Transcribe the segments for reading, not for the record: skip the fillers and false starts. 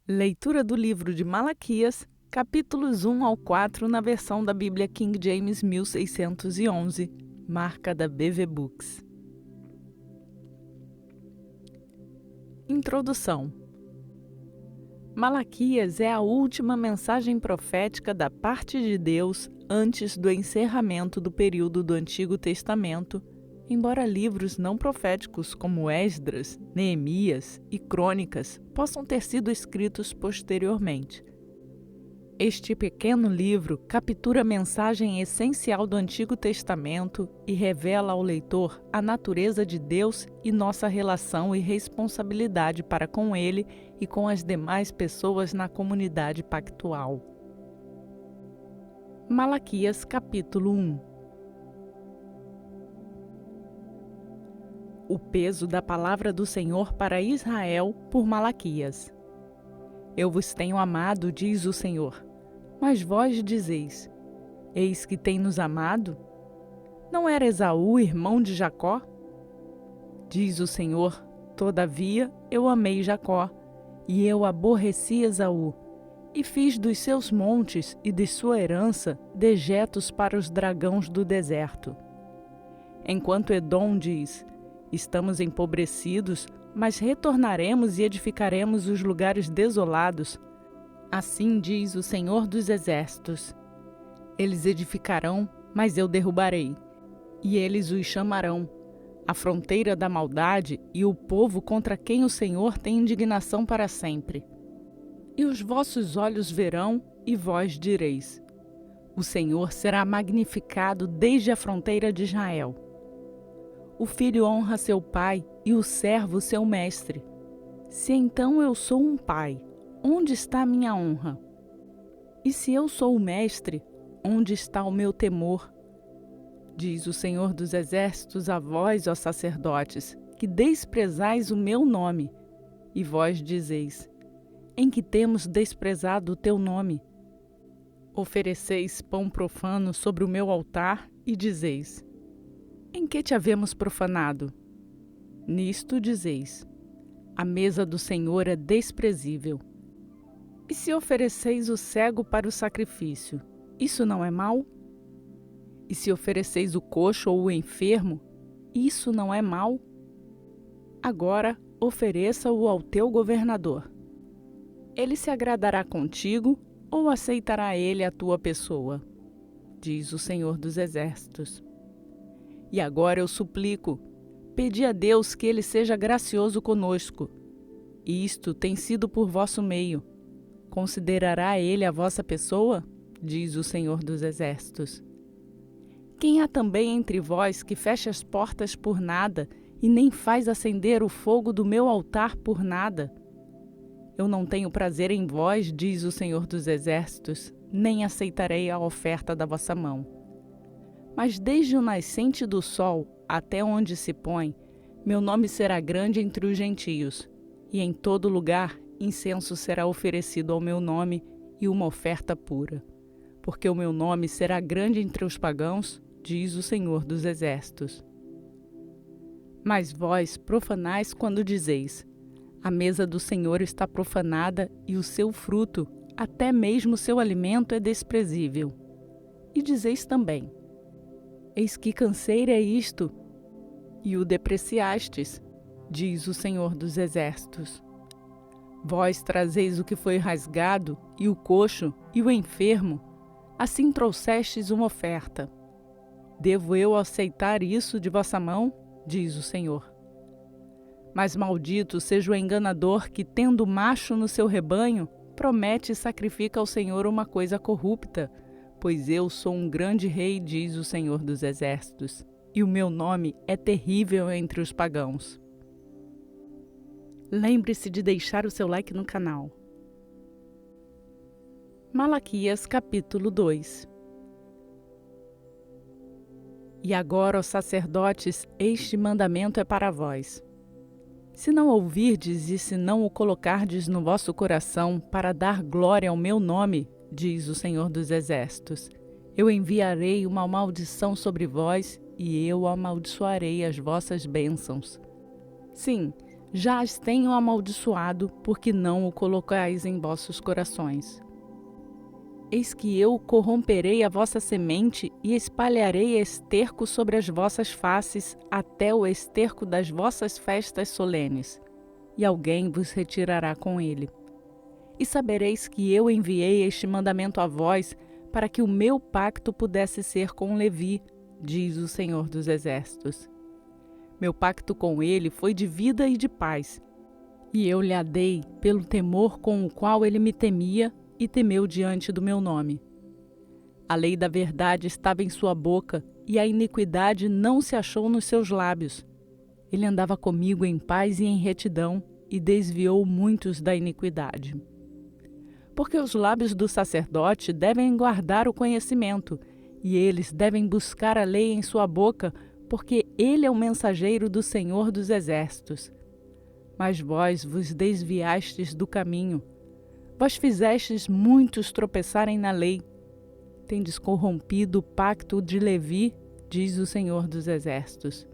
Leitura do livro de Malaquias, capítulos 1 ao 4, na versão da Bíblia King James 1611, marca da BV Books. Introdução. Malaquias é a última mensagem profética da parte de Deus antes do encerramento do período do Antigo Testamento, embora livros não proféticos como Esdras, Neemias e Crônicas possam ter sido escritos posteriormente. Este pequeno livro captura a mensagem essencial do Antigo Testamento e revela ao leitor a natureza de Deus e nossa relação e responsabilidade para com Ele e com as demais pessoas na comunidade pactual. Malaquias, capítulo 1. O peso da palavra do Senhor para Israel por Malaquias. Eu vos tenho amado, diz o Senhor. Mas vós dizeis, eis que tem-nos amado? Não era Esaú irmão de Jacó? Diz o Senhor, todavia eu amei Jacó, e eu aborreci Esaú, e fiz dos seus montes e de sua herança dejetos para os dragões do deserto. Enquanto Edom diz, estamos empobrecidos, mas retornaremos e edificaremos os lugares desolados. Assim diz o Senhor dos Exércitos. Eles edificarão, mas eu derrubarei, e eles os chamarão, a fronteira da maldade e o povo contra quem o Senhor tem indignação para sempre. E os vossos olhos verão, e vós direis, o Senhor será magnificado desde a fronteira de Israel. O filho honra seu pai e o servo seu mestre. Se então eu sou um pai, onde está a minha honra? E se eu sou o mestre, onde está o meu temor? Diz o Senhor dos Exércitos a vós, ó sacerdotes, que desprezais o meu nome. E vós dizeis, em que temos desprezado o teu nome? Ofereceis pão profano sobre o meu altar e dizeis, em que te havemos profanado? Nisto dizeis, a mesa do Senhor é desprezível. E se ofereceis o cego para o sacrifício, isso não é mal? E se ofereceis o coxo ou o enfermo, isso não é mal? Agora ofereça-o ao teu governador. Ele se agradará contigo ou aceitará ele a tua pessoa? Diz o Senhor dos Exércitos. E agora eu suplico, pedi a Deus que ele seja gracioso conosco. E isto tem sido por vosso meio. Considerará ele a vossa pessoa? Diz o Senhor dos Exércitos. Quem há também entre vós que fecha as portas por nada e nem faz acender o fogo do meu altar por nada? Eu não tenho prazer em vós, diz o Senhor dos Exércitos, nem aceitarei a oferta da vossa mão. Mas desde o nascente do sol até onde se põe, meu nome será grande entre os gentios, e em todo lugar incenso será oferecido ao meu nome e uma oferta pura. Porque o meu nome será grande entre os pagãos, diz o Senhor dos Exércitos. Mas vós profanais quando dizeis, a mesa do Senhor está profanada e o seu fruto, até mesmo o seu alimento é desprezível. E dizeis também, eis que canseira é isto, e o depreciastes, diz o Senhor dos Exércitos. Vós trazeis o que foi rasgado, e o coxo, e o enfermo, assim trouxestes uma oferta. Devo eu aceitar isso de vossa mão? Diz o Senhor. Mas maldito seja o enganador que, tendo macho no seu rebanho, promete e sacrifica ao Senhor uma coisa corrupta, pois eu sou um grande rei, diz o Senhor dos Exércitos, e o meu nome é terrível entre os pagãos. Lembre-se de deixar o seu like no canal. Malaquias, capítulo 2. E agora, ó sacerdotes, este mandamento é para vós. Se não ouvirdes e se não o colocardes no vosso coração para dar glória ao meu nome, diz o Senhor dos Exércitos, eu enviarei uma maldição sobre vós e eu amaldiçoarei as vossas bênçãos. Sim, já as tenho amaldiçoado, porque não o colocais em vossos corações. Eis que eu corromperei a vossa semente e espalharei esterco sobre as vossas faces, até o esterco das vossas festas solenes, e alguém vos retirará com ele. E sabereis que eu enviei este mandamento a vós, para que o meu pacto pudesse ser com Levi, diz o Senhor dos Exércitos. Meu pacto com ele foi de vida e de paz, e eu lhe a dei pelo temor com o qual ele me temia e temeu diante do meu nome. A lei da verdade estava em sua boca, e a iniquidade não se achou nos seus lábios. Ele andava comigo em paz e em retidão, e desviou muitos da iniquidade. Porque os lábios do sacerdote devem guardar o conhecimento, e eles devem buscar a lei em sua boca, porque ele é o mensageiro do Senhor dos Exércitos. Mas vós vos desviastes do caminho. Vós fizestes muitos tropeçarem na lei. Tendes corrompido o pacto de Levi, diz o Senhor dos Exércitos.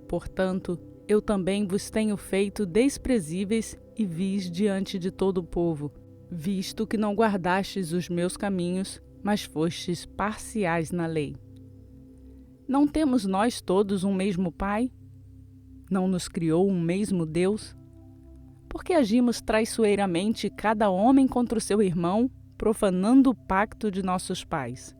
Portanto, eu também vos tenho feito desprezíveis e vis diante de todo o povo, visto que não guardastes os meus caminhos, mas fostes parciais na lei. Não temos nós todos um mesmo Pai? Não nos criou um mesmo Deus? Por que agimos traiçoeiramente cada homem contra o seu irmão, profanando o pacto de nossos pais?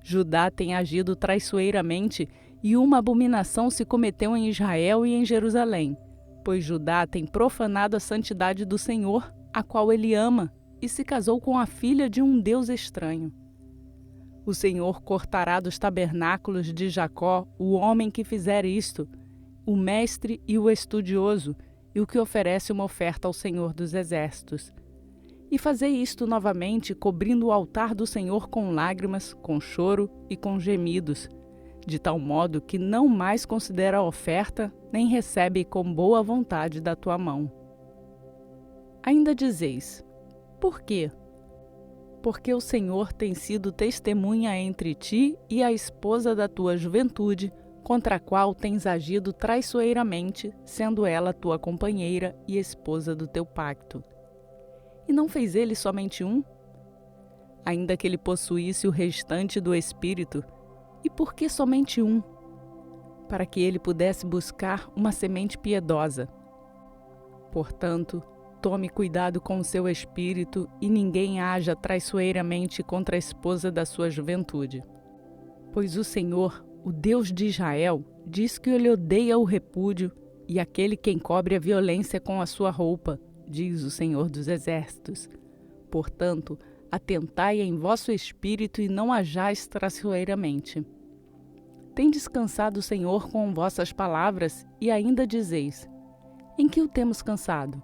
Judá tem agido traiçoeiramente, e uma abominação se cometeu em Israel e em Jerusalém, pois Judá tem profanado a santidade do Senhor, a qual ele ama, e se casou com a filha de um Deus estranho. O Senhor cortará dos tabernáculos de Jacó o homem que fizer isto, o mestre e o estudioso, e o que oferece uma oferta ao Senhor dos Exércitos. E fazei isto novamente, cobrindo o altar do Senhor com lágrimas, com choro e com gemidos, de tal modo que não mais considera a oferta, nem recebe com boa vontade da tua mão. Ainda dizeis: por quê? Porque o Senhor tem sido testemunha entre ti e a esposa da tua juventude, contra a qual tens agido traiçoeiramente, sendo ela tua companheira e esposa do teu pacto. E não fez ele somente um? Ainda que ele possuísse o restante do espírito, e por que somente um? Para que ele pudesse buscar uma semente piedosa. Portanto, tome cuidado com o seu espírito e ninguém haja traiçoeiramente contra a esposa da sua juventude. Pois o Senhor, o Deus de Israel, diz que ele odeia o repúdio e aquele quem cobre a violência com a sua roupa, diz o Senhor dos Exércitos. Portanto, atentai em vosso espírito e não hajais traiçoeiramente. Tendes cansado o Senhor com vossas palavras e ainda dizeis: em que o temos cansado?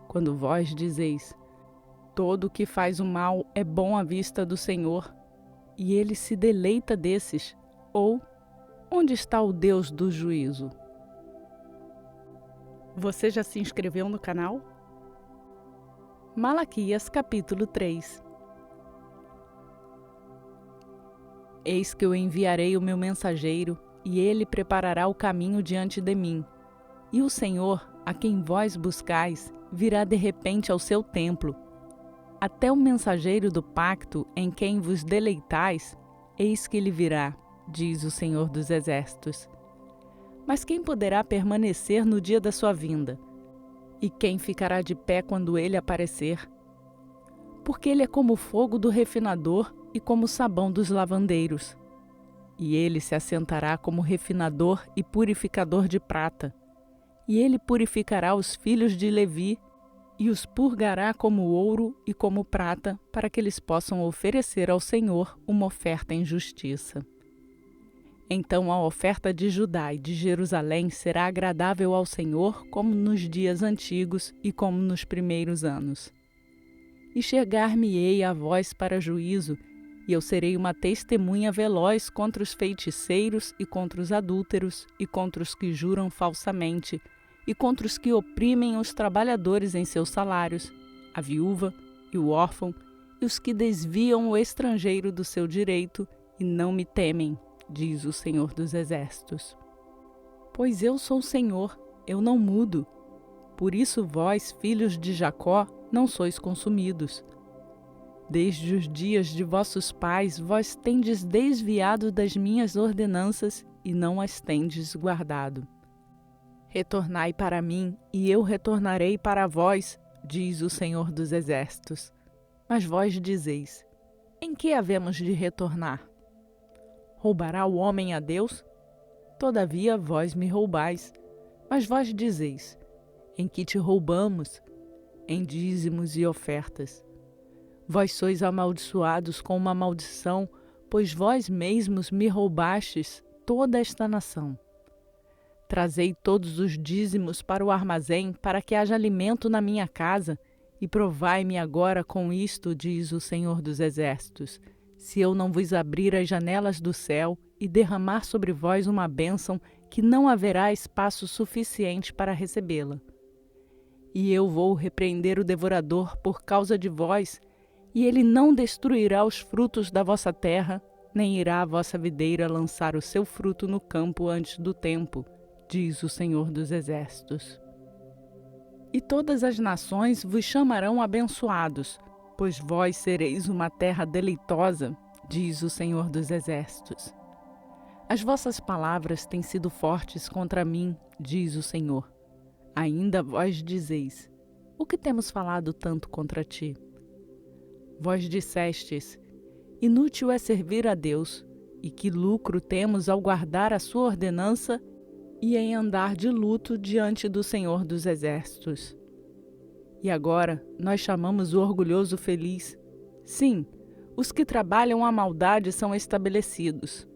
Quando vós dizeis: todo o que faz o mal é bom à vista do Senhor, e ele se deleita desses, ou onde está o Deus do juízo? Você já se inscreveu no canal? Malaquias capítulo 3. Eis que eu enviarei o meu mensageiro, e ele preparará o caminho diante de mim. E o Senhor, a quem vós buscais, virá de repente ao seu templo. Até o mensageiro do pacto em quem vos deleitais, eis que ele virá, diz o Senhor dos Exércitos. Mas quem poderá permanecer no dia da sua vinda? E quem ficará de pé quando ele aparecer? Porque ele é como o fogo do refinador e como o sabão dos lavandeiros. E ele se assentará como refinador e purificador de prata. E ele purificará os filhos de Levi e os purgará como ouro e como prata, para que eles possam oferecer ao Senhor uma oferta em justiça. Então a oferta de Judá e de Jerusalém será agradável ao Senhor, como nos dias antigos e como nos primeiros anos. E chegar-me-ei a vós para juízo, e eu serei uma testemunha veloz contra os feiticeiros e contra os adúlteros e contra os que juram falsamente, e contra os que oprimem os trabalhadores em seus salários, a viúva e o órfão, e os que desviam o estrangeiro do seu direito e não me temem, diz o Senhor dos Exércitos. Pois eu sou o Senhor, eu não mudo. Por isso vós, filhos de Jacó, não sois consumidos. Desde os dias de vossos pais, vós tendes desviado das minhas ordenanças e não as tendes guardado. Retornai para mim, e eu retornarei para vós, diz o Senhor dos Exércitos. Mas vós dizeis: em que havemos de retornar? Roubará o homem a Deus? Todavia vós me roubais. Mas vós dizeis: em que te roubamos? Em dízimos e ofertas. Vós sois amaldiçoados com uma maldição, pois vós mesmos me roubastes toda esta nação. Trazei todos os dízimos para o armazém, para que haja alimento na minha casa, e provai-me agora com isto, diz o Senhor dos Exércitos, se eu não vos abrir as janelas do céu e derramar sobre vós uma bênção que não haverá espaço suficiente para recebê-la. E eu vou repreender o devorador por causa de vós, e ele não destruirá os frutos da vossa terra, nem irá a vossa videira lançar o seu fruto no campo antes do tempo, diz o Senhor dos Exércitos. E todas as nações vos chamarão abençoados, pois vós sereis uma terra deleitosa, diz o Senhor dos Exércitos. As vossas palavras têm sido fortes contra mim, diz o Senhor. Ainda vós dizeis: o que temos falado tanto contra ti? Vós dissestes: inútil é servir a Deus, e que lucro temos ao guardar a sua ordenança e em andar de luto diante do Senhor dos Exércitos. E agora nós chamamos o orgulhoso feliz. Sim, os que trabalham a maldade são estabelecidos.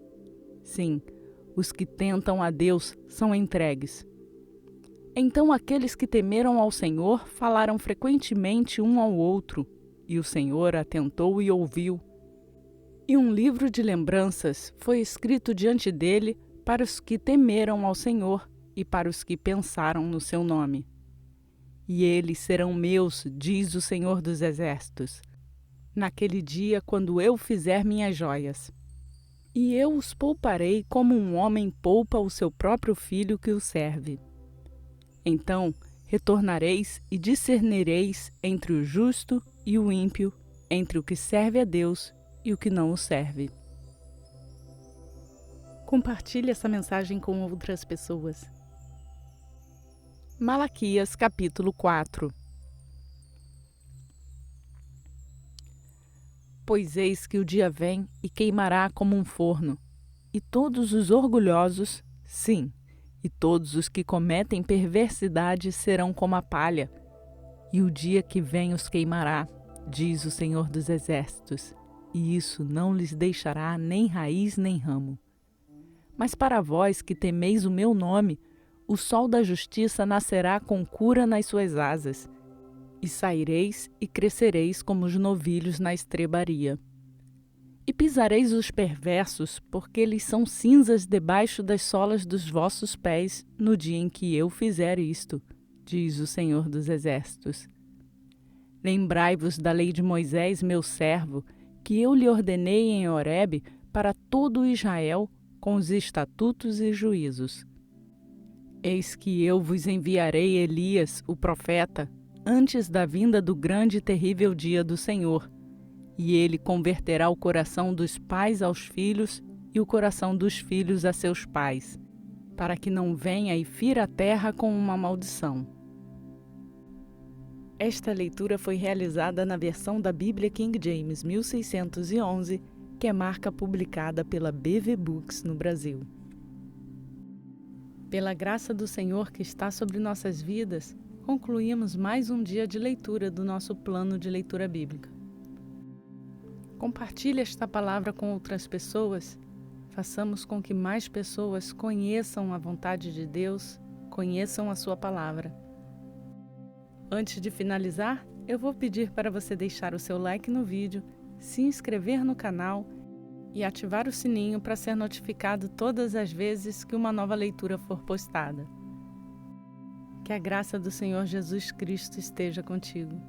Sim, os que tentam a Deus são entregues. Então aqueles que temeram ao Senhor falaram frequentemente um ao outro, e o Senhor atentou e ouviu. E um livro de lembranças foi escrito diante dele para os que temeram ao Senhor e para os que pensaram no seu nome. E eles serão meus, diz o Senhor dos Exércitos, naquele dia quando eu fizer minhas joias. E eu os pouparei como um homem poupa o seu próprio filho que o serve. Então retornareis e discernireis entre o justo e o ímpio, entre o que serve a Deus e o que não o serve. Compartilhe essa mensagem com outras pessoas. Malaquias, capítulo 4. Pois eis que o dia vem e queimará como um forno, e todos os orgulhosos, sim, e todos os que cometem perversidade serão como a palha, e o dia que vem os queimará, diz o Senhor dos Exércitos, e isso não lhes deixará nem raiz nem ramo. Mas para vós que temeis o meu nome, o sol da justiça nascerá com cura nas suas asas, e saireis e crescereis como os novilhos na estrebaria. E pisareis os perversos, porque eles são cinzas debaixo das solas dos vossos pés no dia em que eu fizer isto, diz o Senhor dos Exércitos. Lembrai-vos da lei de Moisés, meu servo, que eu lhe ordenei em Horebe para todo Israel, com os estatutos e juízos. Eis que eu vos enviarei Elias, o profeta, antes da vinda do grande e terrível dia do Senhor, e ele converterá o coração dos pais aos filhos e o coração dos filhos a seus pais, para que não venha e fira a terra com uma maldição. Esta leitura foi realizada na versão da Bíblia King James 1611, que é marca publicada pela BV Books no Brasil. Pela graça do Senhor que está sobre nossas vidas, concluímos mais um dia de leitura do nosso plano de leitura bíblica. Compartilhe esta palavra com outras pessoas. Façamos com que mais pessoas conheçam a vontade de Deus, conheçam a sua palavra. Antes de finalizar, eu vou pedir para você deixar o seu like no vídeo, se inscrever no canal e ativar o sininho para ser notificado todas as vezes que uma nova leitura for postada. Que a graça do Senhor Jesus Cristo esteja contigo.